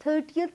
30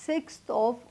6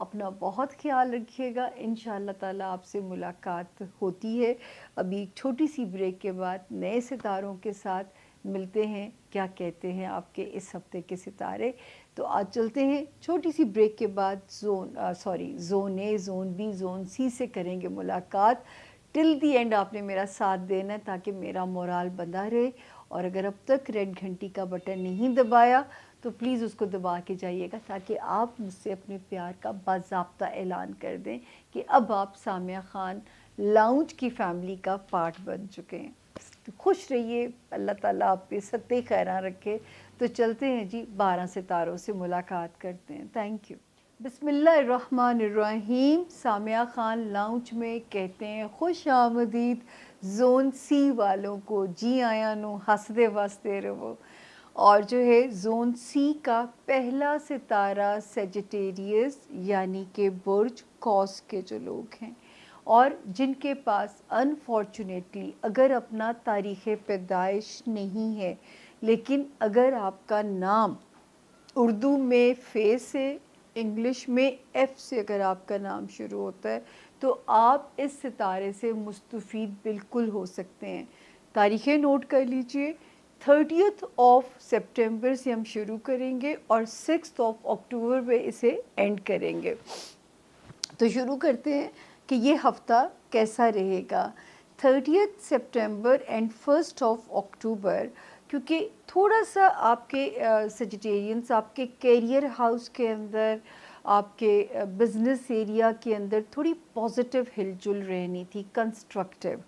اپنا بہت خیال رکھیے گا. انشاءاللہ تعالیٰ آپ سے ملاقات ہوتی ہے. ابھی ایک چھوٹی سی بریک کے بعد نئے ستاروں کے ساتھ ملتے ہیں. کیا کہتے ہیں آپ کے اس ہفتے کے ستارے؟ تو آج چلتے ہیں چھوٹی سی بریک کے بعد zone A, zone B, zone C سے کریں گے ملاقات. ٹل دی اینڈ آپ نے میرا ساتھ دینا ہے تاکہ میرا مورال بندہ رہے. اور اگر اب تک ریڈ گھنٹی کا بٹن نہیں دبایا تو پلیز اس کو دبا کے جائیے گا تاکہ آپ مجھ سے اپنے پیار کا باضابطہ اعلان کر دیں کہ اب آپ سامیہ خان لاؤنج کی فیملی کا پارٹ بن چکے ہیں. خوش رہیے، اللہ تعالیٰ آپ پہ ستے خیراں رکھے. تو چلتے ہیں جی، 12 ستاروں سے ملاقات کرتے ہیں. Thank you. بسم اللہ الرحمن الرحیم. سامیہ خان لاؤنج میں کہتے ہیں خوش آمدید زون سی والوں کو. جی آیا نو ہنسدے واسطے رہو. اور جو ہے زون سی کا پہلا ستارہ سیجیٹیریس یعنی کہ برج قوس کے جو لوگ ہیں اور جن کے پاس انفارچونیٹلی اگر اپنا تاریخ پیدائش نہیں ہے، لیکن اگر آپ کا نام اردو میں فے سے، انگلش میں ایف سے اگر آپ کا نام شروع ہوتا ہے تو آپ اس ستارے سے مستفید بالکل ہو سکتے ہیں. تاریخیں نوٹ کر لیجئے. 30th آف سپٹمبر سے ہم شروع کریں گے اور 6th آف اکتوبر پہ اسے اینڈ کریں گے. تو شروع کرتے ہیں کہ یہ ہفتہ کیسا رہے گا. 30th September and 1st of October کیونکہ تھوڑا سا آپ کے سیجیٹیرینس آپ کے کیریئر ہاؤس کے اندر، آپ کے بزنس ایریا کے اندر تھوڑی پازیٹیو ہل جل رہنی تھی، کنسٹرکٹیو.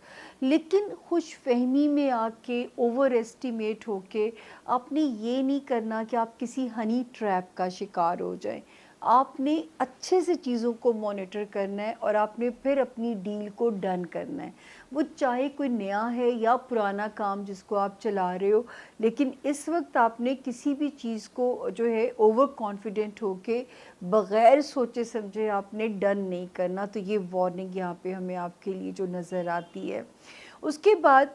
لیکن خوش فہمی میں آ کے اوور ایسٹیمیٹ ہو کے آپ نے یہ نہیں کرنا کہ آپ کسی ہنی ٹریپ کا شکار ہو جائیں. آپ نے اچھے سے چیزوں کو مانیٹر کرنا ہے اور آپ نے پھر اپنی ڈیل کو ڈن کرنا ہے. وہ چاہے کوئی نیا ہے یا پرانا کام جس کو آپ چلا رہے ہو، لیکن اس وقت آپ نے کسی بھی چیز کو جو ہے اوور کانفیڈنٹ ہو کے بغیر سوچے سمجھے آپ نے ڈن نہیں کرنا. تو یہ وارننگ یہاں پہ ہمیں آپ کے لیے جو نظر آتی ہے. اس کے بعد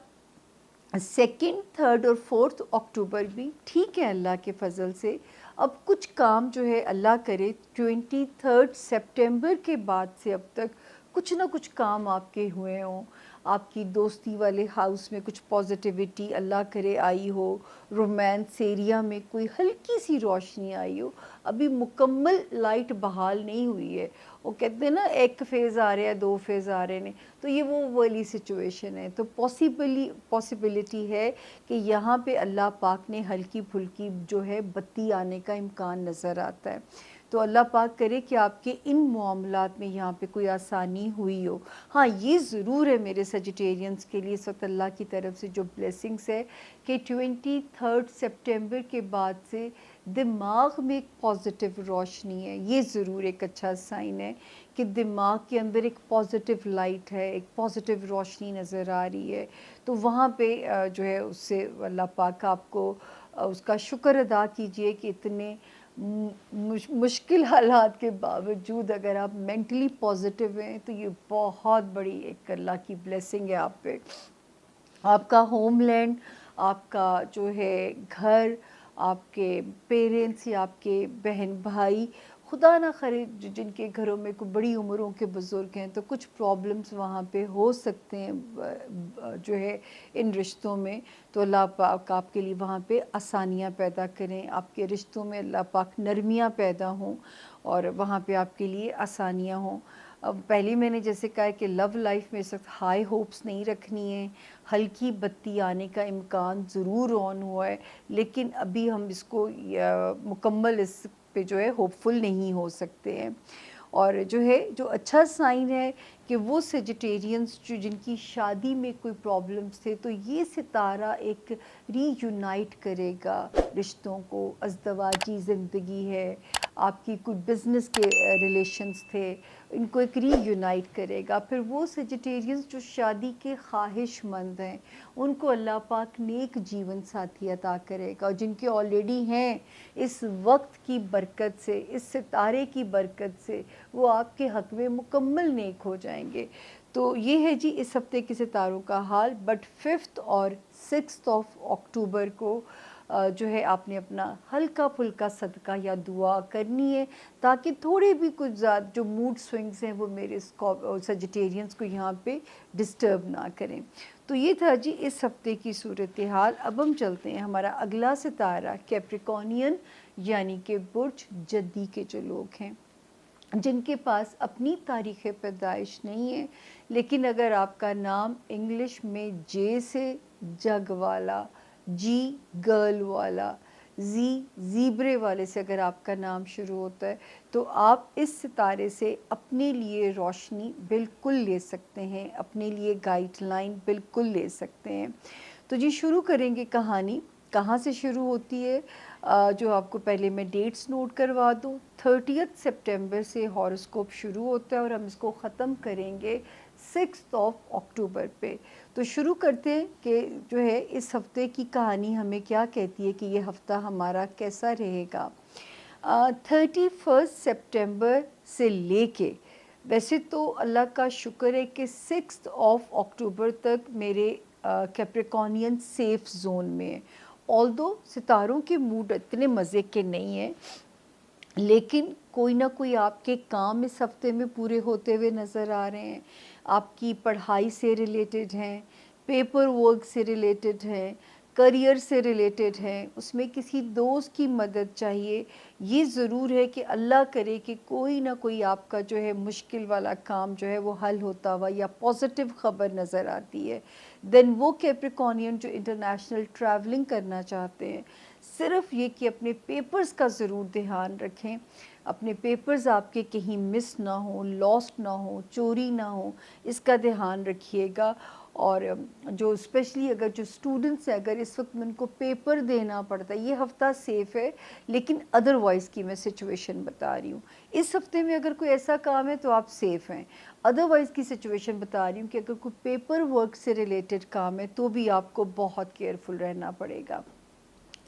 2nd، 3rd اور 4th اکتوبر بھی ٹھیک ہے اللہ کے فضل سے. اب کچھ کام جو ہے اللہ کرے 23rd سپٹمبر کے بعد سے اب تک کچھ نہ کچھ کام آپ کے ہوئے ہوں. آپ کی دوستی والے ہاؤس میں کچھ پازیٹیوٹی اللہ کرے آئی ہو، رومانس ایریا میں کوئی ہلکی سی روشنی آئی ہو. ابھی مکمل لائٹ بحال نہیں ہوئی ہے. وہ کہتے ہیں نا ایک فیز آ رہا ہے، 2 فیز آ رہے ہیں، تو یہ وہ والی سچویشن ہے. تو پاسیبلٹی ہے کہ یہاں پہ اللہ پاک نے ہلکی پھلکی جو ہے بتی آنے کا امکان نظر آتا ہے. تو اللہ پاک کرے کہ آپ کے ان معاملات میں یہاں پہ کوئی آسانی ہوئی ہو. ہاں یہ ضرور ہے میرے سیجیٹیرینس کے لیے اس وقت اللہ کی طرف سے جو بلیسنگس ہے کہ 23rd سپٹمبر کے بعد سے دماغ میں ایک پازیٹیو روشنی ہے. یہ ضرور ایک اچھا سائن ہے کہ دماغ کے اندر ایک پازیٹیو لائٹ ہے، ایک پازیٹیو روشنی نظر آ رہی ہے. تو وہاں پہ جو ہے اس سے اللہ پاک آپ کو اس کا شکر ادا کیجئے کہ اتنے مشکل حالات کے باوجود اگر آپ مینٹلی پازیٹیو ہیں تو یہ بہت بڑی ایک اللہ کی بلیسنگ ہے آپ پہ. آپ کا ہوم لینڈ، آپ کا جو ہے گھر، آپ کے پیرنٹس یا آپ کے بہن بھائی، خدا نہ کرے جن کے گھروں میں کوئی بڑی عمروں کے بزرگ ہیں تو کچھ پرابلمس وہاں پہ ہو سکتے ہیں جو ہے ان رشتوں میں. تو اللہ پاک آپ کے لیے وہاں پہ آسانیاں پیدا کریں، آپ کے رشتوں میں اللہ پاک نرمیاں پیدا ہوں اور وہاں پہ آپ کے لیے آسانیاں ہوں. اب پہلے میں نے جیسے کہا کہ لو لائف میں اس وقت ہائی ہوپس نہیں رکھنی ہے. ہلکی بتی آنے کا امکان ضرور آن ہوا ہے، لیکن ابھی ہم اس کو مکمل اس پہ جو ہے ہوپ فل نہیں ہو سکتے ہیں. اور جو ہے جو اچھا سائن ہے کہ وہ سیجیٹیرینس جن کی شادی میں کوئی پرابلمس تھے تو یہ ستارہ ایک ری یونائٹ کرے گا رشتوں کو. ازدواجی زندگی ہے، آپ کی کوئی بزنس کے ریلیشنز تھے، ان کو ایک ری یونائٹ کرے گا. پھر وہ سیجیٹیرینس جو شادی کے خواہش مند ہیں ان کو اللہ پاک نیک جیون ساتھی عطا کرے گا. اور جن کے آلریڈی ہیں اس وقت کی برکت سے، اس ستارے کی برکت سے وہ آپ کے حق میں مکمل نیک ہو جائیں گے. تو یہ ہے جی اس ہفتے کے ستاروں کا حال. بٹ 5th اور 6th آف اکتوبر کو جو ہے آپ نے اپنا ہلکا پھلکا صدقہ یا دعا کرنی ہے، تاکہ تھوڑے بھی کچھ جو موڈ سوئنگز ہیں وہ میرے سجیٹیرینز کو یہاں پہ ڈسٹرب نہ کریں۔ تو یہ تھا جی اس ہفتے کی صورتحال۔ اب ہم چلتے ہیں ہمارا اگلا ستارہ کیپریکونین، یعنی کہ برج جدی کے جو لوگ ہیں، جن کے پاس اپنی تاریخ پیدائش نہیں ہے، لیکن اگر آپ کا نام انگلش میں جے سے جگ والا، جی گرل والا، زیبرے والے سے اگر آپ کا نام شروع ہوتا ہے، تو آپ اس ستارے سے اپنے لیے روشنی بالکل لے سکتے ہیں، اپنے لیے گائیڈ لائن بالکل لے سکتے ہیں۔ تو جی شروع کریں گے کہانی۔ کہاں سے شروع ہوتی ہے؟ جو آپ کو پہلے میں ڈیٹس نوٹ کروا دوں۔ 30 سپٹمبر سے ہاروسکوپ شروع ہوتا ہے اور ہم اس کو ختم کریں گے 6 اکتوبر پہ۔ تو شروع کرتے ہیں کہ جو ہے اس ہفتے کی کہانی ہمیں کیا کہتی ہے کہ یہ ہفتہ ہمارا کیسا رہے گا۔ 31 سپٹمبر سے لے کے، ویسے تو اللہ کا شکر ہے کہ 6 اکتوبر تک میرے کیپریکونین سیف زون میں ہے۔ آلدو ستاروں کے موڈ اتنے مزے کے نہیں ہیں، لیکن کوئی نہ کوئی آپ کے کام اس ہفتے میں پورے ہوتے ہوئے نظر آ رہے ہیں، آپ کی پڑھائی سے ریلیٹڈ ہیں، پیپر ورک سے ریلیٹڈ ہیں، کریئر سے ریلیٹڈ ہیں، اس میں کسی دوست کی مدد چاہیے۔ یہ ضرور ہے کہ اللہ کرے کہ کوئی نہ کوئی آپ کا جو ہے مشکل والا کام جو ہے وہ حل ہوتا ہوا یا پازیٹیو خبر نظر آتی ہے۔ دین وہ کیپریکونین جو انٹرنیشنل ٹریولنگ کرنا چاہتے ہیں، صرف یہ کہ اپنے پیپرز کا ضرور دھیان رکھیں، اپنے پیپرز آپ کے کہیں مس نہ ہوں، لاسٹ نہ ہوں، چوری نہ ہوں، اس کا دھیان رکھیے گا۔ اور جو اسپیشلی اگر جو اسٹوڈنٹس ہیں، اگر اس وقت ان کو پیپر دینا پڑتا ہے، یہ ہفتہ سیف ہے، لیکن ادروائز کی میں سچویشن بتا رہی ہوں۔ اس ہفتے میں اگر کوئی ایسا کام ہے تو آپ سیف ہیں، ادروائز کی سچویشن بتا رہی ہوں کہ اگر کوئی پیپر ورک سے ریلیٹڈ کام ہے تو بھی آپ کو بہت کیئرفل رہنا پڑے گا۔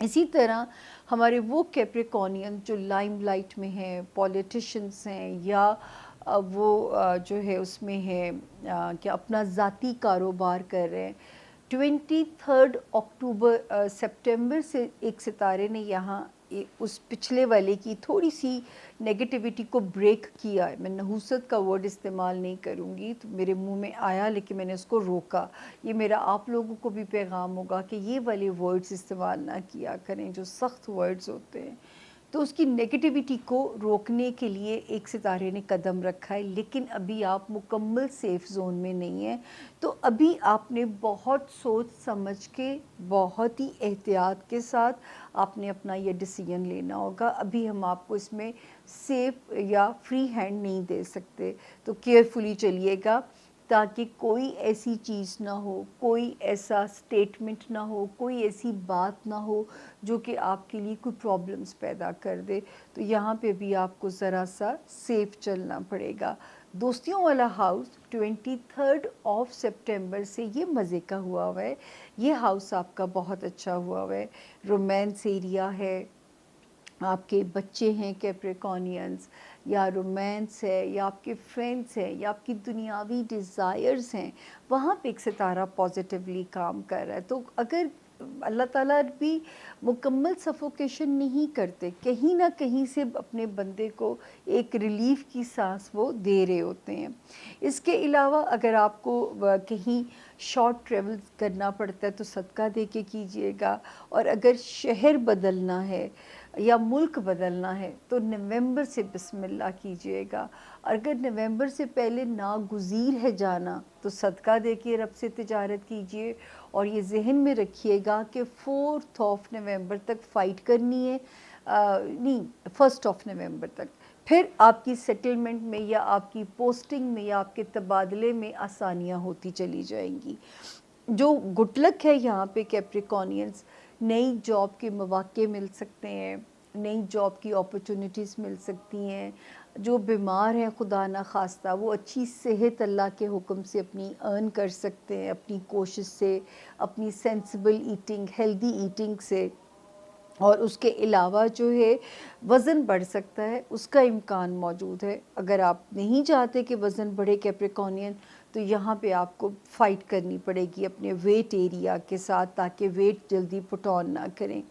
اسی طرح ہمارے وہ کیپریکونین جو لائم لائٹ میں ہیں، پولیٹیشنز ہیں، یا وہ جو ہے اس میں ہے کہ اپنا ذاتی کاروبار کر رہے ہیں، 23 سپٹمبر سے ایک ستارے نے یہاں اس پچھلے والے کی تھوڑی سی نیگیٹیوٹی کو بریک کیا ہے۔ میں نحوست کا ورڈ استعمال نہیں کروں گی، تو میرے منہ میں آیا لیکن میں نے اس کو روکا۔ یہ میرا آپ لوگوں کو بھی پیغام ہوگا کہ یہ والے ورڈز استعمال نہ کیا کریں جو سخت ورڈز ہوتے ہیں۔ تو اس کی نیگیٹیوٹی کو روکنے کے لیے ایک ستارے نے قدم رکھا ہے، لیکن ابھی آپ مکمل سیف زون میں نہیں ہیں۔ تو ابھی آپ نے بہت سوچ سمجھ کے، بہت ہی احتیاط کے ساتھ آپ نے اپنا یہ ڈیسیجن لینا ہوگا۔ ابھی ہم آپ کو اس میں سیف یا فری ہینڈ نہیں دے سکتے، تو کیئرفلی چلیے گا، تاکہ کوئی ایسی چیز نہ ہو، کوئی ایسا سٹیٹمنٹ نہ ہو، کوئی ایسی بات نہ ہو جو کہ آپ کے لیے کوئی پرابلمز پیدا کر دے۔ تو یہاں پہ بھی آپ کو ذرا سا سیف چلنا پڑے گا۔ دوستیوں والا ہاؤس 23 سپٹمبر سے یہ مزے کا ہوا ہوا ہے، یہ ہاؤس آپ کا بہت اچھا ہوا ہوا ہے، رومانس ایریا ہے، آپ کے بچے ہیں کیپریکونینز، یا رومانس ہے، یا آپ کے فرینڈس ہیں، یا آپ کی دنیاوی ڈیزائرز ہیں، وہاں پہ ایک ستارہ پازیٹیولی کام کر رہا ہے۔ تو اگر اللہ تعالیٰ بھی مکمل سفوکیشن نہیں کرتے، کہیں نہ کہیں سے اپنے بندے کو ایک ریلیف کی سانس وہ دے رہے ہوتے ہیں۔ اس کے علاوہ اگر آپ کو کہیں شارٹ ٹریول کرنا پڑتا ہے تو صدقہ دے کے کیجیے گا، اور اگر شہر بدلنا ہے یا ملک بدلنا ہے تو نومبر سے بسم اللہ کیجیے گا۔ اگر نومبر سے پہلے ناگزیر ہے جانا تو صدقہ دے کے رب سے تجارت کیجیے، اور یہ ذہن میں رکھیے گا کہ 4 نومبر تک فائٹ کرنی ہے، نہیں 1 نومبر تک، پھر آپ کی سیٹلمنٹ میں یا آپ کی پوسٹنگ میں یا آپ کے تبادلے میں آسانیاں ہوتی چلی جائیں گی۔ جو گڈ لک ہے یہاں پہ کیپریکونینز، نئی جاب کے مواقع مل سکتے ہیں، نئی جاب کی اپرچونٹیز مل سکتی ہیں۔ جو بیمار ہیں خدا نہ خواستہ، وہ اچھی صحت اللہ کے حکم سے اپنی ارن کر سکتے ہیں، اپنی کوشش سے، اپنی سینسیبل ایٹنگ، ہیلدی ایٹنگ سے۔ اور اس کے علاوہ جو ہے وزن بڑھ سکتا ہے، اس کا امکان موجود ہے۔ اگر آپ نہیں چاہتے کہ وزن بڑھے کیپریکونین، تو یہاں پہ آپ کو فائٹ کرنی پڑے گی اپنے ویٹ ایریا کے ساتھ تاکہ ویٹ جلدی پٹ آن نہ کریں.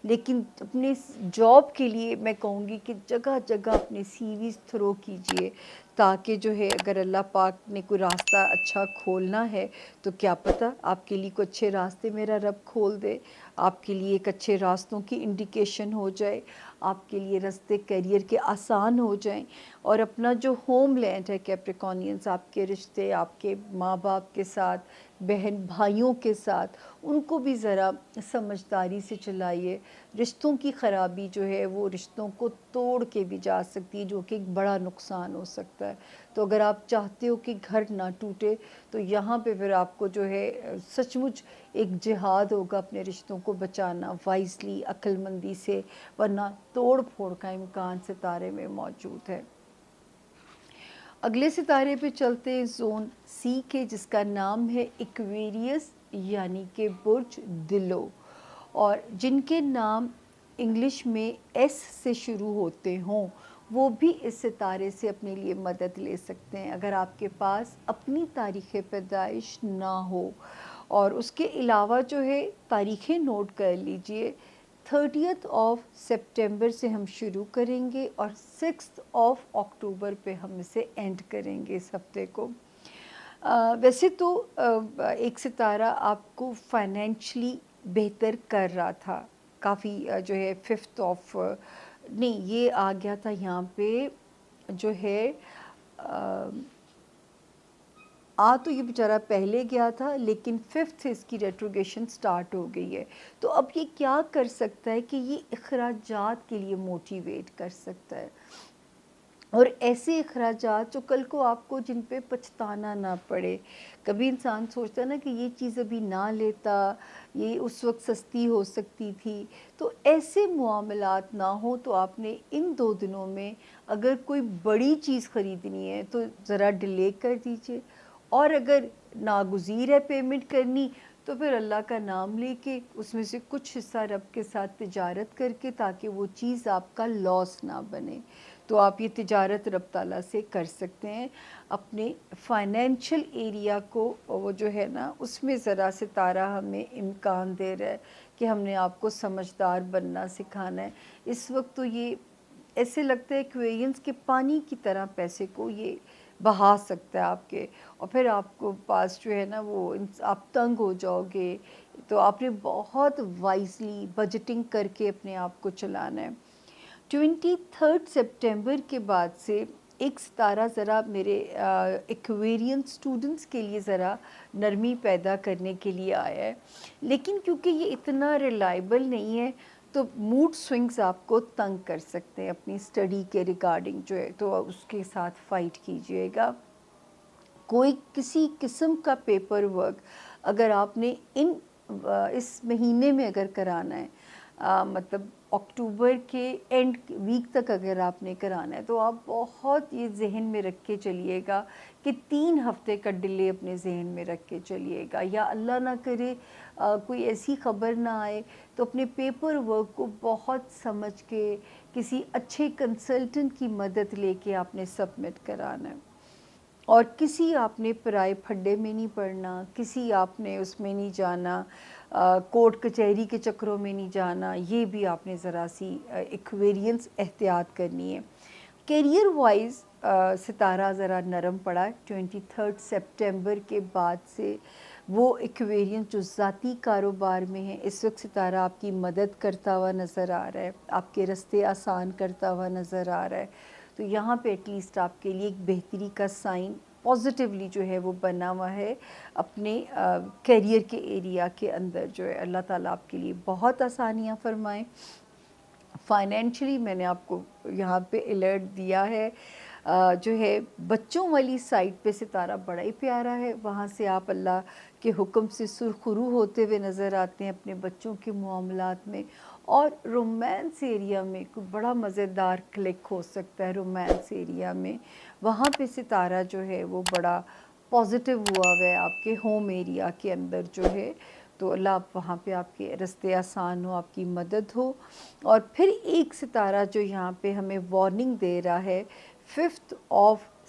لیکن اپنے جاب کے لیے میں کہوں گی کہ جگہ جگہ اپنے سی ویز تھرو کیجئے تاکہ جو ہے اگر اللہ پاک نے کوئی راستہ اچھا کھولنا ہے تو کیا پتہ آپ کے لیے کوئی اچھے راستے میرا رب کھول دے، آپ کے لیے ایک اچھے راستوں کی انڈیکیشن ہو جائے، آپ کے لیے راستے کیریئر کے آسان ہو جائیں. اور اپنا جو ہوم لینڈ ہے کیپریکونینز، آپ کے رشتے آپ کے ماں باپ کے ساتھ، بہن بھائیوں کے ساتھ، ان کو بھی ذرا سمجھداری سے چلائیے. رشتوں کی خرابی جو ہے وہ رشتوں کو توڑ کے بھی جا سکتی ہے، جو کہ ایک بڑا نقصان ہو سکتا ہے. تو اگر آپ چاہتے ہو کہ گھر نہ ٹوٹے تو یہاں پہ پھر آپ کو جو ہے سچ مچ ایک جہاد ہوگا اپنے رشتوں کو بچانا وائزلی، عقل مندی سے، ورنہ توڑ پھوڑ کا امکان ستارے میں موجود ہے. اگلے ستارے پہ چلتے ہیں زون سی کے، جس کا نام ہے ایکویریس یعنی کہ برج دلو، اور جن کے نام انگلش میں ایس سے شروع ہوتے ہوں وہ بھی اس ستارے سے اپنے لیے مدد لے سکتے ہیں اگر آپ کے پاس اپنی تاریخ پیدائش نہ ہو. اور اس کے علاوہ جو ہے تاریخیں نوٹ کر لیجئے. 30 سپٹمبر سے ہم شروع کریں گے اور 6 اکتوبر پہ ہم اسے اینڈ کریں گے اس ہفتے کو. ویسے تو ایک ستارہ آپ کو فائنینشلی بہتر کر رہا تھا کافی، جو ہے 5 نہیں یہ آ گیا تھا یہاں پہ جو ہے تو یہ بیچارہ پہلے گیا تھا لیکن 5 اس کی ریٹروگیشن سٹارٹ ہو گئی ہے. تو اب یہ کیا کر سکتا ہے کہ یہ اخراجات کے لیے موٹیویٹ کر سکتا ہے، اور ایسے اخراجات جو کل کو آپ کو جن پہ پچھتانا نہ پڑے. کبھی انسان سوچتا ہے نا کہ یہ چیز ابھی نہ لیتا، یہ اس وقت سستی ہو سکتی تھی. تو ایسے معاملات نہ ہوں تو آپ نے ان 2 دنوں میں اگر کوئی بڑی چیز خریدنی ہے تو ذرا ڈیلے کر دیجئے، اور اگر ناگزیر ہے پیمنٹ کرنی تو پھر اللہ کا نام لے کے اس میں سے کچھ حصہ رب کے ساتھ تجارت کر کے تاکہ وہ چیز آپ کا لاس نہ بنے. تو آپ یہ تجارت رب تعالیٰ سے کر سکتے ہیں. اپنے فائنینشل ایریا کو وہ جو ہے نا اس میں ذرا ستارہ ہمیں امکان دے رہا ہے کہ ہم نے آپ کو سمجھدار بننا سکھانا ہے. اس وقت تو یہ ایسے لگتا ہے ایکویرینس کے پانی کی طرح پیسے کو یہ بہا سکتا ہے آپ کے، اور پھر آپ کو پاس جو ہے نا وہ آپ تنگ ہو جاؤ گے. تو آپ نے بہت وائزلی بجٹنگ کر کے اپنے آپ کو چلانا ہے. 23 سپٹمبر کے بعد سے ایک ستارہ ذرا میرے ایکویرین اسٹوڈنٹس کے لیے ذرا نرمی پیدا کرنے کے لیے آیا ہے، لیکن کیونکہ یہ اتنا ریلائبل نہیں ہے تو موڈ سوئنگز آپ کو تنگ کر سکتے ہیں اپنی اسٹڈی کے ریگارڈنگ جو ہے، تو اس کے ساتھ فائٹ کیجئے گا. کوئی کسی قسم کا پیپر ورک اگر آپ نے اس مہینے میں اگر کرانا ہے، مطلب اکتوبر کے اینڈ ویک تک اگر آپ نے کرانا ہے تو آپ بہت یہ ذہن میں رکھ کے چلیے گا کہ 3 ہفتے کا ڈیلے اپنے ذہن میں رکھ کے چلیے گا، یا اللہ نہ کرے کوئی ایسی خبر نہ آئے تو اپنے پیپر ورک کو بہت سمجھ کے کسی اچھے کنسلٹنٹ کی مدد لے کے آپ نے سبمٹ کرانا ہے. اور کسی آپ نے پرائے پھڈے میں نہیں پڑنا، کسی آپ نے اس میں نہیں جانا، کورٹ کچہری کے چکروں میں نہیں جانا. یہ بھی آپ نے ذرا سی ایکویرینس احتیاط کرنی ہے. کیریئر وائز ستارہ ذرا نرم پڑا ہے 23 سپٹمبر کے بعد سے. وہ ایکویرینس جو ذاتی کاروبار میں ہے اس وقت ستارہ آپ کی مدد کرتا ہوا نظر آ رہا ہے، آپ کے رستے آسان کرتا ہوا نظر آ رہا ہے. تو یہاں پہ ایٹ لیسٹ آپ کے لیے ایک بہتری کا سائن پازیٹیولی جو ہے وہ بنا ہوا ہے اپنے کیریئر کے ایریا کے اندر جو ہے. اللہ تعالیٰ آپ کے لیے بہت آسانیاں فرمائیں. فائنینشلی میں نے آپ کو یہاں پہ الرٹ دیا ہے، جو ہے بچوں والی سائٹ پہ ستارہ بڑا ہی پیارا ہے، وہاں سے آپ اللہ کے حکم سے سرخرو ہوتے ہوئے نظر آتے ہیں اپنے بچوں کے معاملات میں. اور رومانس ایریا میں کوئی بڑا مزیدار کلک ہو سکتا ہے رومانس ایریا میں، وہاں پہ ستارہ جو ہے وہ بڑا پازیٹیو ہوا ہوا ہے آپ کے ہوم ایریا کے اندر جو ہے. تو اللہ آپ وہاں پہ آپ کے رستے آسان ہو، آپ کی مدد ہو. اور پھر ایک ستارہ جو یہاں پہ ہمیں وارننگ دے رہا ہے 5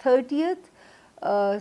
30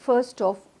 1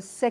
2,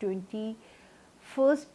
21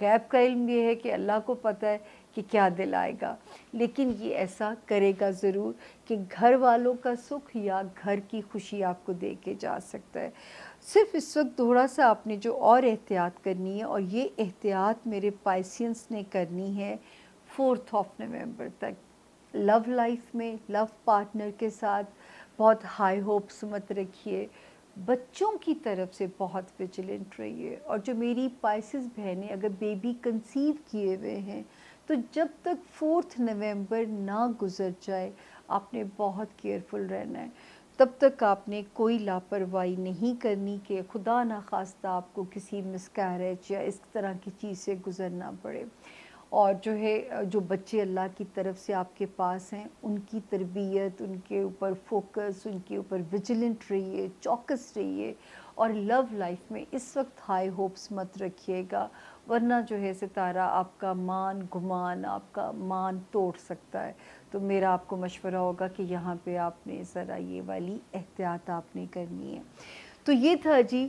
غیب کا علم یہ ہے کہ اللہ کو پتہ ہے کہ کیا دل آئے گا، لیکن یہ ایسا کرے گا ضرور کہ گھر والوں کا سکھ یا گھر کی خوشی آپ کو دے کے جا سکتا ہے۔ صرف اس وقت تھوڑا سا آپ نے جو اور احتیاط کرنی ہے، اور یہ احتیاط میرے پائسینس نے کرنی ہے 4 نومبر تک۔ لو لائف میں لو پارٹنر کے ساتھ بہت ہائی ہوپس مت رکھیے، بچوں کی طرف سے بہت ویجیلنٹ رہیے، اور جو میری پائسز بہنیں اگر بیبی کنسیو کیے ہوئے ہیں تو جب تک 4 نومبر نہ گزر جائے آپ نے بہت کیئرفل رہنا ہے، تب تک آپ نے کوئی لاپرواہی نہیں کرنی کہ خدا نخواستہ آپ کو کسی مسکیریج یا اس طرح کی چیز سے گزرنا پڑے۔ اور جو ہے جو بچے اللہ کی طرف سے آپ کے پاس ہیں ان کی تربیت، ان کے اوپر فوکس، ان کے اوپر ویجیلنٹ رہیے، چوکس رہیے، اور لو لائف میں اس وقت ہائی ہوپس مت رکھیے گا، ورنہ جو ہے ستارہ آپ کا مان گمان، آپ کا مان توڑ سکتا ہے۔ تو میرا آپ کو مشورہ ہوگا کہ یہاں پہ آپ نے ذرا یہ والی احتیاط آپ نے کرنی ہے۔ تو یہ تھا جی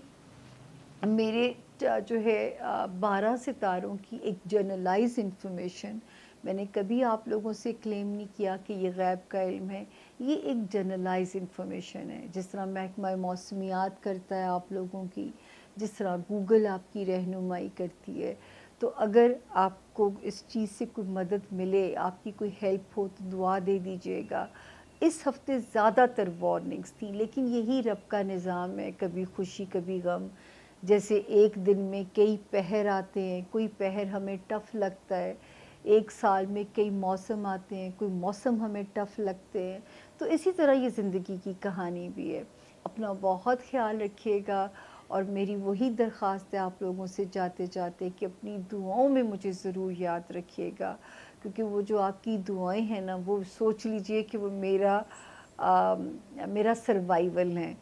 میرے جو ہے 12 ستاروں کی ایک جرنلائز انفارمیشن۔ میں نے کبھی آپ لوگوں سے کلیم نہیں کیا کہ یہ غیب کا علم ہے، یہ ایک جرنلائز انفارمیشن ہے، جس طرح محکمہ موسمیات کرتا ہے آپ لوگوں کی، جس طرح گوگل آپ کی رہنمائی کرتی ہے۔ تو اگر آپ کو اس چیز سے کوئی مدد ملے، آپ کی کوئی ہیلپ ہو تو دعا دے دیجیے گا۔ اس ہفتے زیادہ تر وارننگز تھیں، لیکن یہی رب کا نظام ہے، کبھی خوشی کبھی غم۔ جیسے ایک دن میں کئی پہر آتے ہیں، کوئی پہر ہمیں ٹف لگتا ہے، ایک سال میں کئی موسم آتے ہیں، کوئی موسم ہمیں ٹف لگتے ہیں، تو اسی طرح یہ زندگی کی کہانی بھی ہے۔ اپنا بہت خیال رکھیے گا، اور میری وہی درخواست ہے آپ لوگوں سے جاتے جاتے کہ اپنی دعاؤں میں مجھے ضرور یاد رکھیے گا، کیونکہ وہ جو آپ کی دعائیں ہیں نا، وہ سوچ لیجئے کہ وہ میرا سروائیول ہے،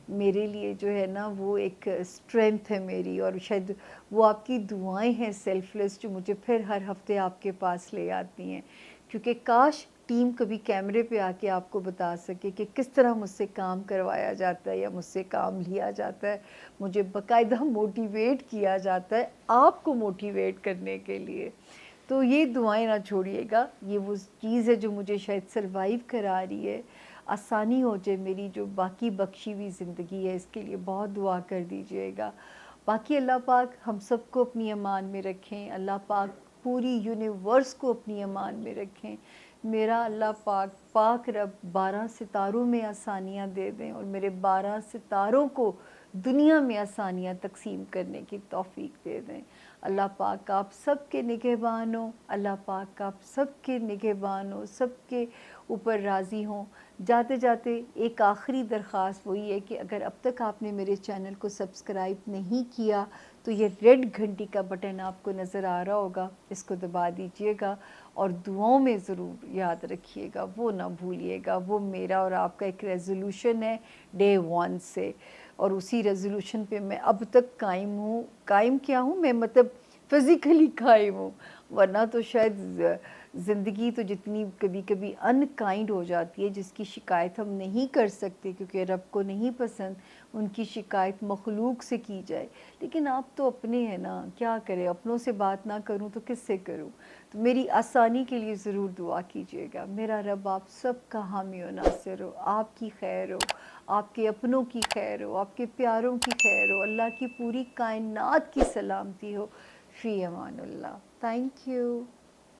میرے لیے جو ہے نا وہ ایک اسٹرینتھ ہے میری، اور شاید وہ آپ کی دعائیں ہیں سیلف لیس جو مجھے پھر ہر ہفتے آپ کے پاس لے آتی ہیں۔ کیونکہ کاش ٹیم کبھی کیمرے پہ آ کے آپ کو بتا سکے کہ کس طرح مجھ سے کام کروایا جاتا ہے یا مجھ سے کام لیا جاتا ہے، مجھے باقاعدہ موٹیویٹ کیا جاتا ہے آپ کو موٹیویٹ کرنے کے لیے۔ تو یہ دعائیں نہ چھوڑیے گا، یہ وہ چیز ہے جو مجھے شاید سروائیو کرا رہی ہے، آسانی ہو جائے میری جو باقی بخشی ہوئی زندگی ہے، اس کے لیے بہت دعا کر دیجیے گا۔ باقی اللہ پاک ہم سب کو اپنی امان میں رکھیں، اللہ پاک پوری یونیورس کو اپنی امان میں رکھیں، میرا اللہ پاک رب 12 ستاروں میں آسانیاں دے دیں، اور میرے 12 ستاروں کو دنیا میں آسانیاں تقسیم کرنے کی توفیق دے دیں۔ اللہ پاک آپ سب کے نگہبان ہوں، اللہ پاک آپ سب کے نگہبان ہوں، سب کے اوپر راضی ہوں۔ جاتے جاتے ایک آخری درخواست وہی ہے کہ اگر اب تک آپ نے میرے چینل کو سبسکرائب نہیں کیا تو یہ ریڈ گھنٹی کا بٹن آپ کو نظر آ رہا ہوگا، اس کو دبا دیجئے گا، اور دعاؤں میں ضرور یاد رکھیے گا، وہ نہ بھولیے گا۔ وہ میرا اور آپ کا ایک ریزولوشن ہے ڈے 1 سے، اور اسی ریزولوشن پہ میں اب تک قائم ہوں۔ قائم کیا ہوں میں، مطلب فزیکلی قائم ہوں، ورنہ تو شاید زندگی تو جتنی کبھی کبھی ان کائنڈ ہو جاتی ہے، جس کی شکایت ہم نہیں کر سکتے کیونکہ رب کو نہیں پسند ان کی شکایت مخلوق سے کی جائے، لیکن آپ تو اپنے ہیں نا، کیا کریں، اپنوں سے بات نہ کروں تو کس سے کروں؟ تو میری آسانی کے لیے ضرور دعا کیجیے گا۔ میرا رب آپ سب کا حامی و ناصر ہو، آپ کی خیر ہو، آپ کے اپنوں کی خیر ہو، آپ کے پیاروں کی خیر ہو، اللہ کی پوری کائنات کی سلامتی ہو۔ فی امان اللہ۔ Thank you.